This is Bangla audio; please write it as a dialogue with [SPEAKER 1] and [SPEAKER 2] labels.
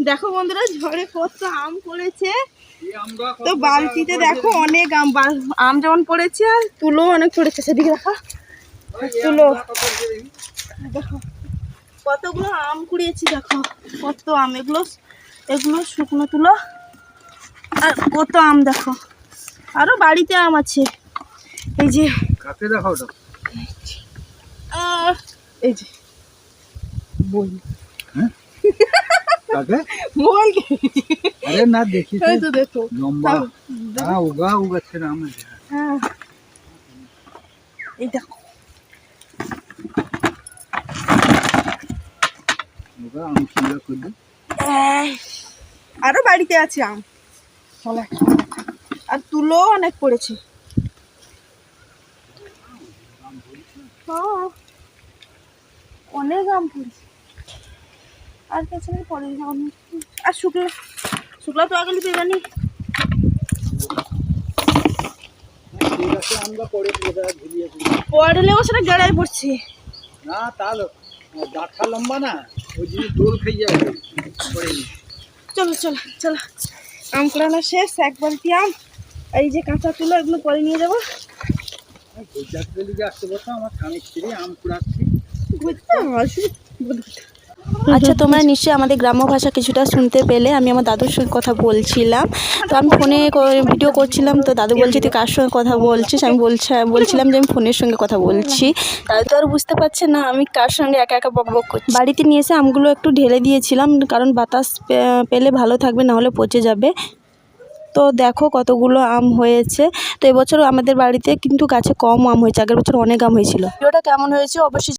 [SPEAKER 1] দেখো বন্ধুরা ঝড়ে কত আম পড়েছে। তো বালতিতে দেখো অনেক আম যেমন পড়েছে আর তুলো অনেক পড়েছে। সেদিকে দেখা তুলো দেখো কতগুলো আম কুড়িয়েছি। দেখো কত আম, এগুলো শুকনো তুলো। আর কত আম দেখো, আরো বাড়িতে আম আছে। এই যে
[SPEAKER 2] দেখাও
[SPEAKER 1] এই যে বই
[SPEAKER 2] বল আরে না দেখি
[SPEAKER 1] তো দেখো
[SPEAKER 2] লম্বা উগা উগাচ্ছে না আম।
[SPEAKER 1] হ্যাঁ এই দেখো
[SPEAKER 2] উগা আম কিলো করে
[SPEAKER 1] আরো বাড়িতে আছে আম আর তুলো অনেক পড়েছে। অনেক আম পড়েছে আর পেছনে পড়ে আর শুকলা তো আগে পেবানি পড়লেও সেটা গড়াই পড়ছে
[SPEAKER 2] না। তাহলে ডাঁটা লম্বা না, ওই জিনিস দোল খেয়ে যাবে।
[SPEAKER 1] চলো চলো চলো আম কুড়ানো শেষ। এক বালতি আম, এই যে কাঁচা তুলো এগুলো পরে নিয়ে যাবো।
[SPEAKER 2] আসতে বলতো আমার স্বামী স্ত্রী আম কুড়াচ্ছি।
[SPEAKER 3] আচ্ছা, তোমরা নিশ্চয়ই আমাদের গ্রাম্য ভাষা কিছুটা শুনতে পেলে। আমি আমার দাদুর সঙ্গে কথা বলছিলাম, তো আমি ফোনে ভিডিও করছিলাম। তো দাদু বলছে তুই কার সঙ্গে কথা বলছিস? আমি বলছিলাম যে আমি ফোনের সঙ্গে কথা বলছি। দাদু তো আর বুঝতে পারছে না আমি কার সঙ্গে একা একা বকবক করছি। বাড়িতে নিয়ে এসে আমগুলো একটু ঢেলে দিয়েছিলাম, কারণ বাতাস পেলে ভালো থাকবে, না হলে পচে যাবে। তো দেখো কতগুলো আম হয়েছে। তো এবছর আমাদের বাড়িতে কিন্তু গাছে কম আম হয়েছে, আগের বছর অনেক আম হয়েছিল। ভিডিওটা কেমন হয়েছে অবশ্যই